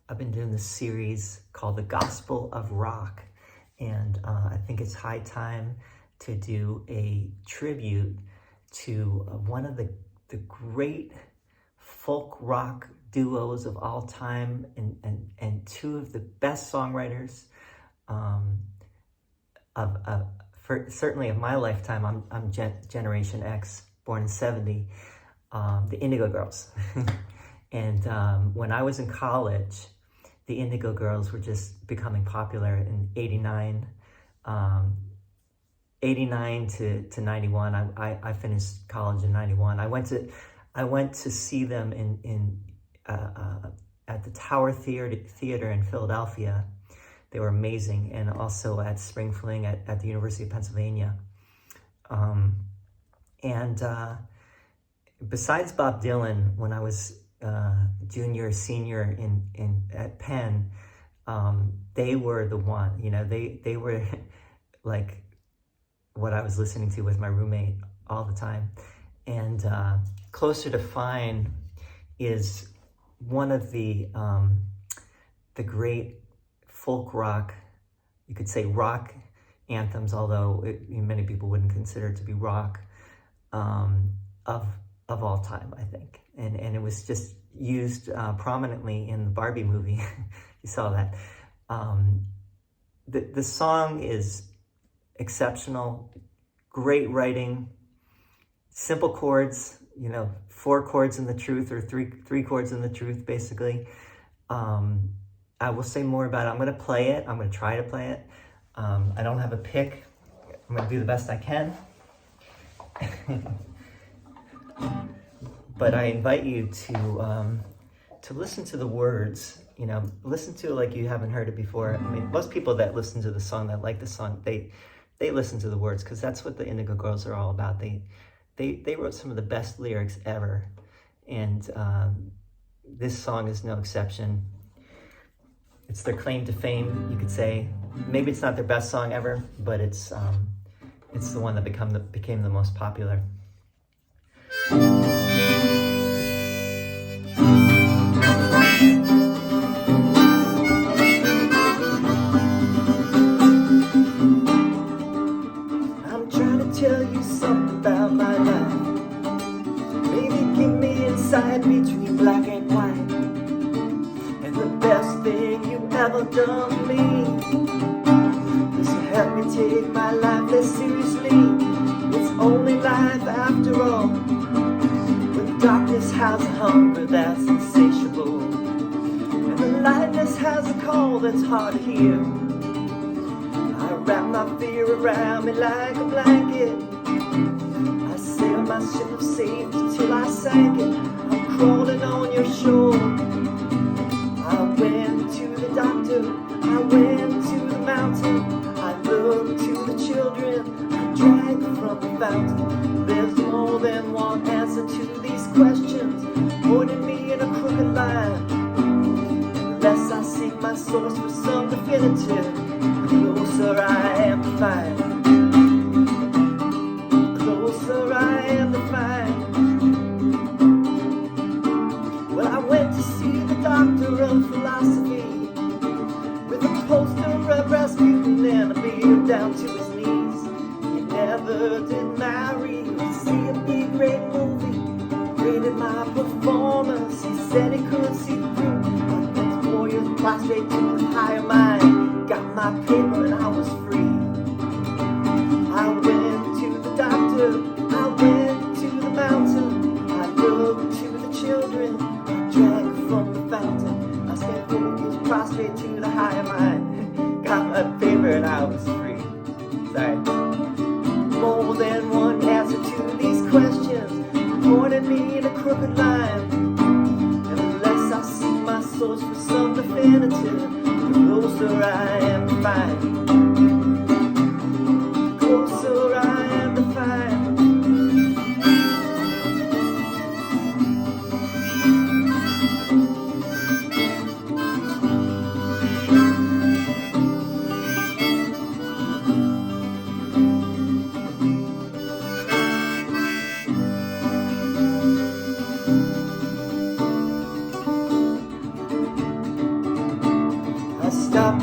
I've been doing this series called The Gospel of Rock, and I think it's high time to do a tribute to one of the great folk rock duos of all time, and two of the best songwriters certainly of my lifetime. I'm Generation X, born in '70. The Indigo Girls. And when I was in college, the Indigo Girls were just becoming popular in '89. 89 to 91. I finished college in '91. I went to see them at the Tower Theater in Philadelphia. They were amazing, and also at Spring Fling at the University of Pennsylvania. Besides Bob Dylan, when I was junior, senior at Penn, they were the one. You know, they were like what I was listening to with my roommate all the time. And Closer to Fine is one of the great folk rock, you could say rock anthems, although many people wouldn't consider it to be rock, of all time, I think. And it was just used prominently in the Barbie movie. You saw that. The song is exceptional, great writing, simple chords, 4 chords in the truth, or three chords in the truth, basically. I will say more about it. I'm going to play it. I'm going to try to play it. I don't have a pick. I'm going to do the best I can. But I invite you to listen to the words. Listen to it like you haven't heard it before. I mean, most people that listen to the song, that like the song, they listen to the words, because that's what the Indigo Girls are all about. They wrote some of the best lyrics ever, and this song is no exception. It's their claim to fame, you could say. Maybe it's not their best song ever, but it's the one that became the most popular. I'm trying to tell you something about my life. Maybe give me insight between black and white. And the best thing you've ever done to me is to help me take my life less seriously. It's only life after all. When darkness has a hunger that's insatiable, and the lightness has a call that's hard to hear, I wrap my fear around me like a blanket. I sail my ship of safety till I sank it. I'm crawling on your shore. I went to the doctor, I went to the mountain, I looked to the children, I drank from the fountain. There's more than one answer to these questions, pointing me in a crooked line. Unless I seek my source for some definitive, the closer I am to find. The closer I am to find. Well, I went to see the doctor of philosophy, with a poster of Rasputin and a beard down to his knees. He never did marry or see a big great movie. Rated my performance, he said he could see through. I went 4 years prostrate to his higher mind, got my paper and I was free. I went to the doctor, I went to the mountain, I looked to the children, I drank from the fountain. I spent 4 years prostrate to the higher mind, got my paper and I was free. Sorry. More than one answer to these questions, pointed me in a crooked line. And unless I seek my source for some definitive, the closer I am to find. The closer I am to find.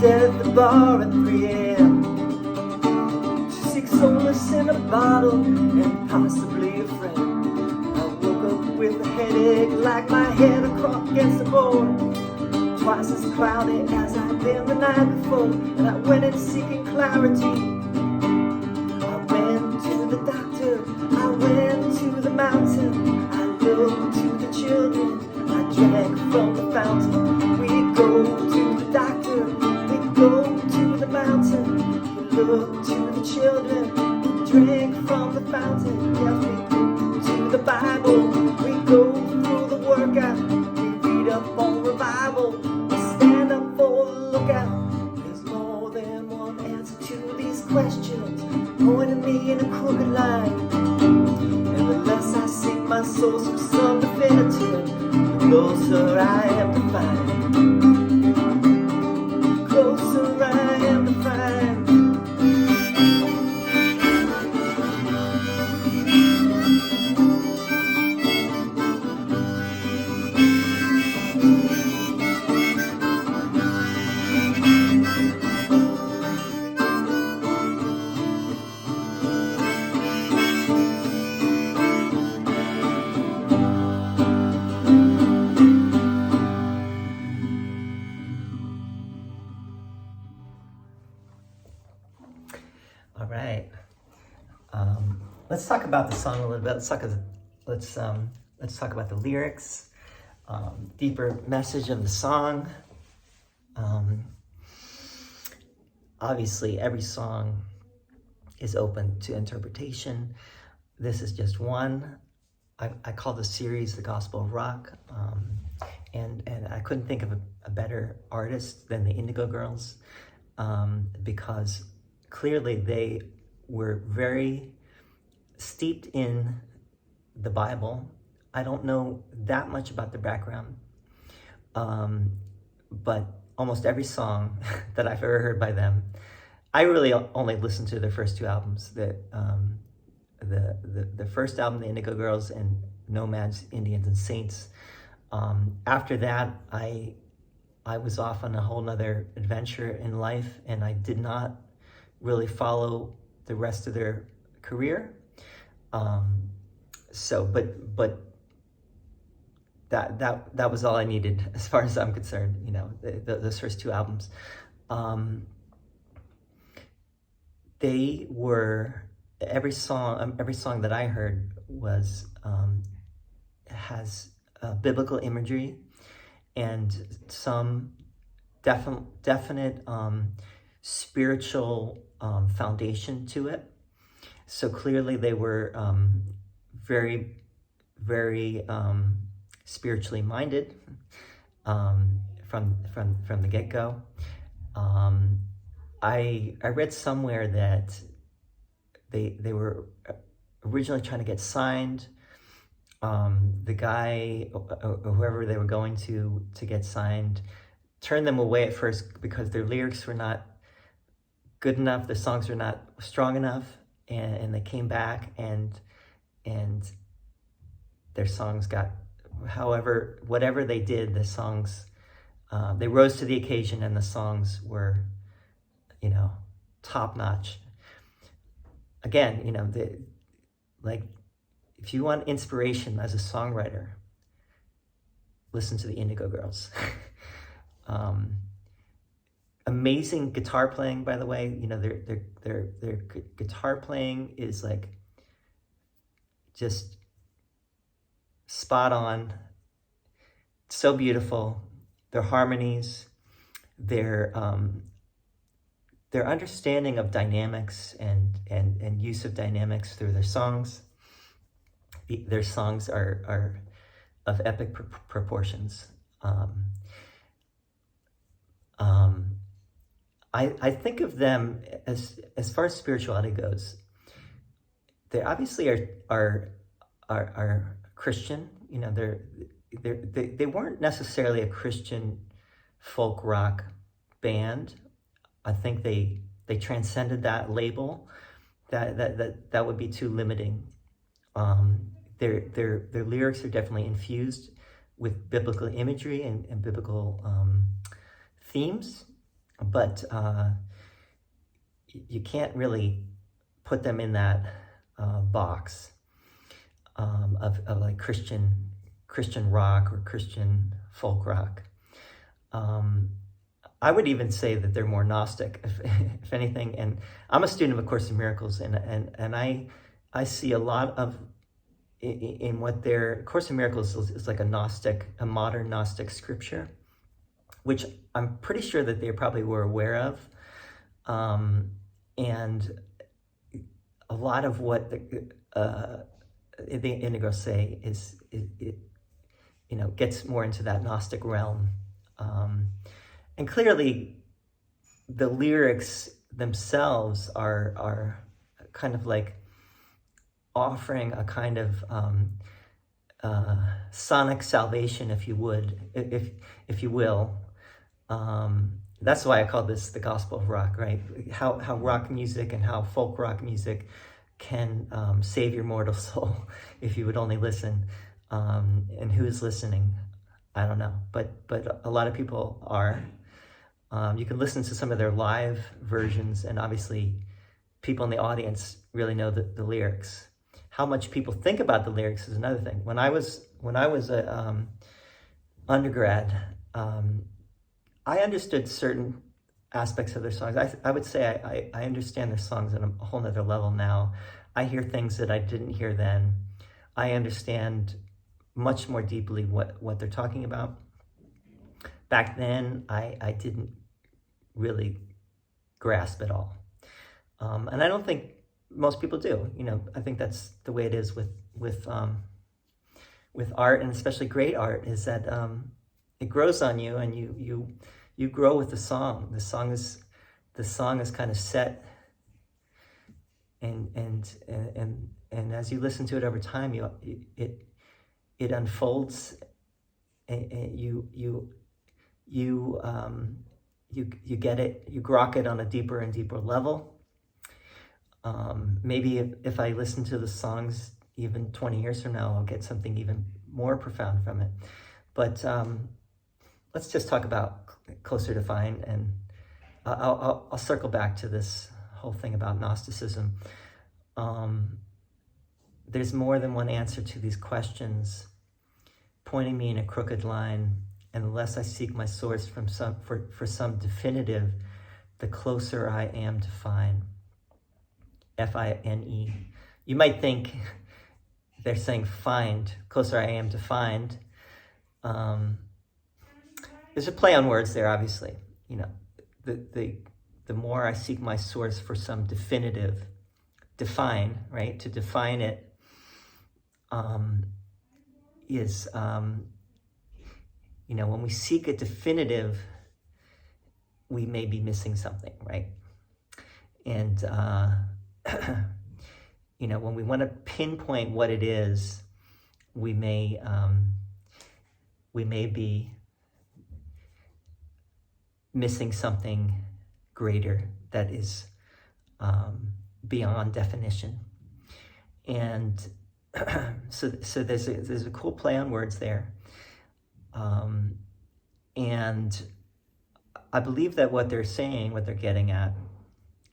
dead at the bar at 3 a.m. to seek solace in a bottle and possibly a friend. I woke up with a headache like my head across against the board, twice as cloudy as I'd been the night before, and I went in seeking clarity. I went to the doctor, I went to the mountain, I looked to the children, I drank from the fountain. We go to the doctor, we go to the mountain, we look to the children, we drink from the fountain. Yes, we go to the Bible, we go through the workout, we read up on revival, we stand up for the lookout. There's more than one answer to these questions, pointing me in a crooked line. And the less I seek my source for some definitive, the closer I am to find. Closer I am to find. All right. Let's talk about the song a little bit. Let's talk about the lyrics, deeper message of the song. Obviously, every song is open to interpretation. This is just one. I call the series The Gospel of Rock, and I couldn't think of a better artist than the Indigo Girls, because clearly they were very steeped in the Bible. I don't know that much about their background, but almost every song that I've ever heard by them, I really only listened to their first two albums. The first album, The Indigo Girls, and Nomads, Indians, and Saints. After that, I was off on a whole nother adventure in life, and I did not really follow the rest of their career. But that was all I needed as far as I'm concerned. You know, those first two albums. They were, every song that I heard was has biblical imagery and some definite spiritual foundation to it. So clearly they were very, very spiritually minded from the get-go. I read somewhere that they were originally trying to get signed. The guy or whoever they were going to get signed turned them away at first because their lyrics were not good enough, the songs were not strong enough, and they came back and their songs got, whatever they did, the songs, they rose to the occasion, and the songs were, you know, top notch. Again, you know, if you want inspiration as a songwriter, listen to the Indigo Girls. Amazing guitar playing, by the way. You know, their guitar playing is like just spot on. So beautiful. Their harmonies, their understanding of dynamics and use of dynamics through their songs. Their songs are of epic proportions. I think of them as far as spirituality goes. They obviously are Christian. You know, they weren't necessarily a Christian folk rock band. I think they transcended that label. That would be too limiting. Their lyrics are definitely infused with biblical imagery and biblical themes. but you can't really put them in that box of like Christian rock or Christian folk rock. I would even say that they're more Gnostic, if anything. And I'm a student of A Course in Miracles, and I see a lot of in what their Course in Miracles is like a modern Gnostic scripture, which I'm pretty sure that they probably were aware of. And a lot of what the Indigo say is gets more into that Gnostic realm. And clearly, the lyrics themselves are kind of like offering a kind of sonic salvation, if you would, if you will. That's why I call this the gospel of rock, right? How rock music and how folk rock music can save your mortal soul if you would only listen. And who's listening? I don't know, but a lot of people are. You can listen to some of their live versions, and obviously people in the audience really know the lyrics. How much people think about the lyrics is another thing. When I was a undergrad, I understood certain aspects of their songs. I would say I understand their songs on a whole nother level now. I hear things that I didn't hear then. I understand much more deeply what they're talking about. Back then, I didn't really grasp it all. And I don't think most people do. I think that's the way it is with art, and especially great art, is that it grows on you, and you grow with the song. The song is kind of set, and as you listen to it over time, it unfolds, and you get it, you grok it on a deeper and deeper level. Maybe if I listen to the songs even 20 years from now, I'll get something even more profound from it. But let's just talk about Closer to Fine, and I'll circle back to this whole thing about Gnosticism. There's more than one answer to these questions, pointing me in a crooked line, and the less I seek my source for some definitive, the closer I am to find. F-I-N-E. You might think they're saying find, closer I am to find. There's a play on words there, obviously. The more I seek my source for some definitive, define, right? To define it is, when we seek a definitive, we may be missing something, right? And, when we want to pinpoint what it is, we may be missing something greater that is beyond definition. And so there's a cool play on words there. And I believe that what they're saying, what they're getting at,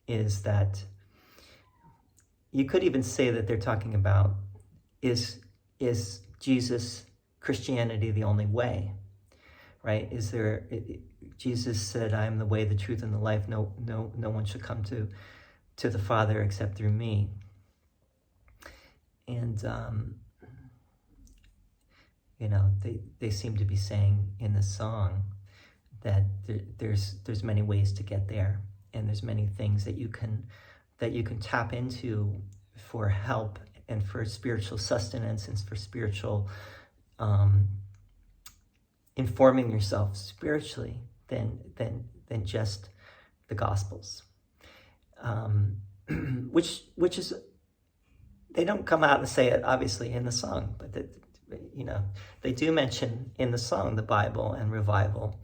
is that you could even say that they're talking about, is Jesus, Christianity, the only way, right? Jesus said, I am the way, the truth, and the life. No one should come to the Father except through me. And, they seem to be saying in the song that there's many ways to get there, and there's many things that you can tap into for help and for spiritual sustenance and for spiritual informing yourself spiritually than just the Gospels, which is, they don't come out and say it obviously in the song, but they do mention in the song the Bible and revival,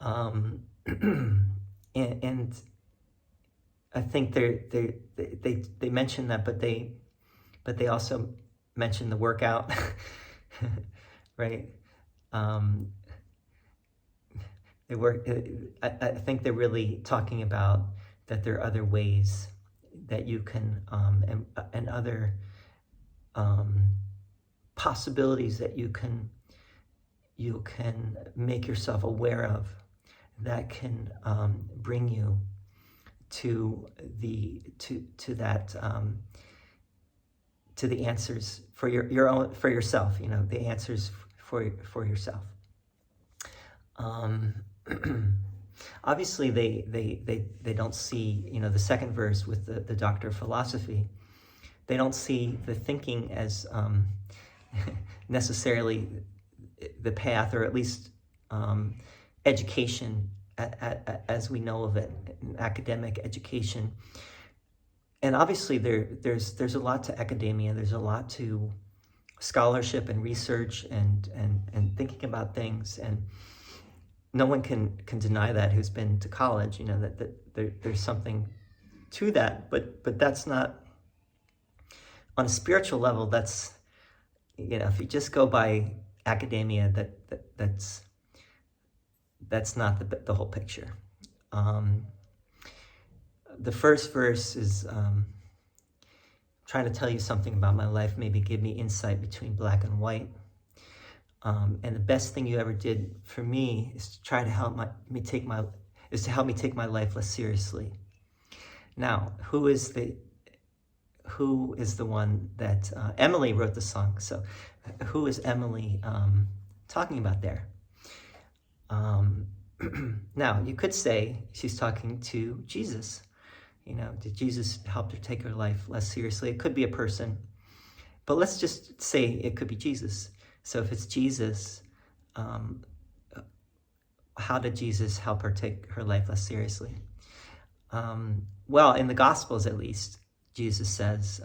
and I think they mention that, but they also mention the workout, I think they're really talking about that there are other ways that you can, and other possibilities that you can make yourself aware of that can bring you to the answers for your own, for yourself, the answers for yourself. Obviously they don't see, the second verse with the doctor of philosophy. They don't see the thinking as necessarily the path, or at least education as we know of it, academic education. And obviously there's a lot to academia, there's a lot to scholarship and research and thinking about things, and no one can deny that who's been to college, that there's something to that, but that's not, on a spiritual level, that's, if you just go by academia, that's not the whole picture. The first verse is trying to tell you something about my life, maybe give me insight between black and white. And the best thing you ever did for me is to try to help me take my life less seriously. Now, who is the one that Emily wrote the song? So, who is Emily talking about there? Now, you could say she's talking to Jesus. Did Jesus help her take her life less seriously? It could be a person, but let's just say it could be Jesus. So if it's Jesus, how did Jesus help her take her life less seriously? Well, in the Gospels, at least, Jesus says,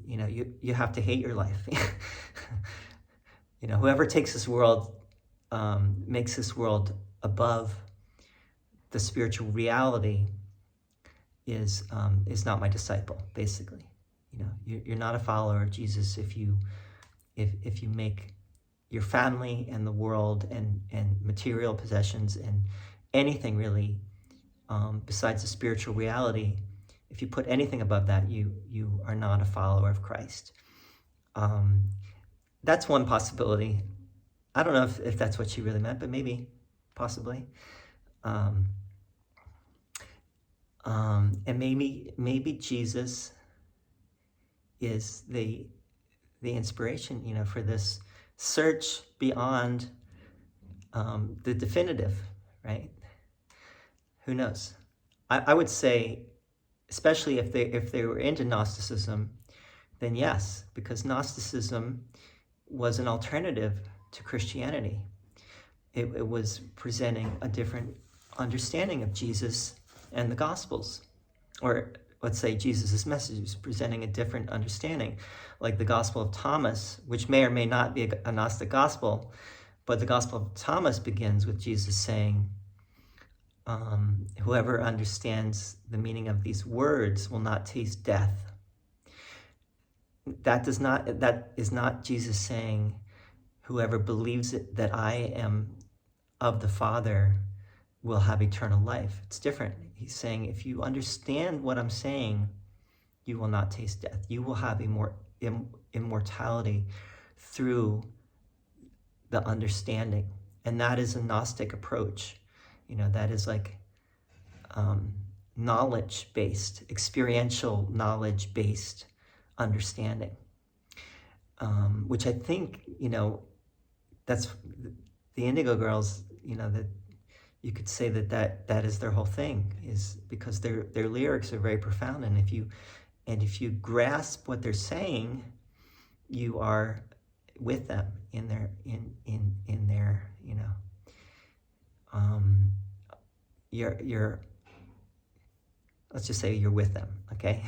you have to hate your life. Whoever takes this world, makes this world above the spiritual reality is not my disciple, basically. You're not a follower of Jesus if you make your family and the world and material possessions and anything really besides the spiritual reality. If you put anything above that, you are not a follower of Christ. That's one possibility. I don't know if that's what she really meant, but maybe, possibly. And maybe Jesus is the inspiration, for this search beyond the definitive, right? Who knows? I would say, especially if they were into Gnosticism, then yes, because Gnosticism was an alternative to Christianity. It was presenting a different understanding of Jesus and the Gospels. Or let's say Jesus' message was presenting a different understanding, like the Gospel of Thomas, which may or may not be a Gnostic gospel, but the Gospel of Thomas begins with Jesus saying, whoever understands the meaning of these words will not taste death. That is not Jesus saying, whoever believes that I am of the Father will have eternal life. It's different. He's saying, if you understand what I'm saying, you will not taste death. You will have immortality through the understanding. And that is a Gnostic approach. That is like knowledge-based, experiential knowledge-based understanding, which I think, that's the Indigo Girls, that you could say that is their whole thing, is because their lyrics are very profound, and if you grasp what they're saying, you are with them in their you're let's just say you're with them, okay?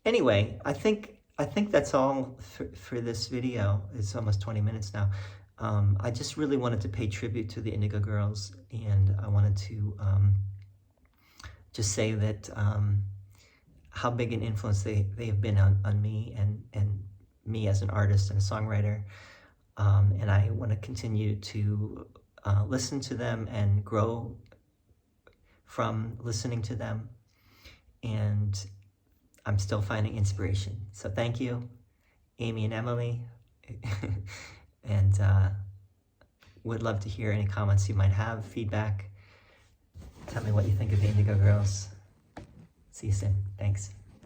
Anyway, I think that's all for this video. It's almost 20 minutes now. I just really wanted to pay tribute to the Indigo Girls, and I wanted to just say that how big an influence they have been on me and me as an artist and a songwriter. and I want to continue to listen to them and grow from listening to them, and I'm still finding inspiration. So thank you, Amy and Emily, and would love to hear any comments you might have, feedback. Tell me what you think of Indigo Girls. See you soon. Thanks.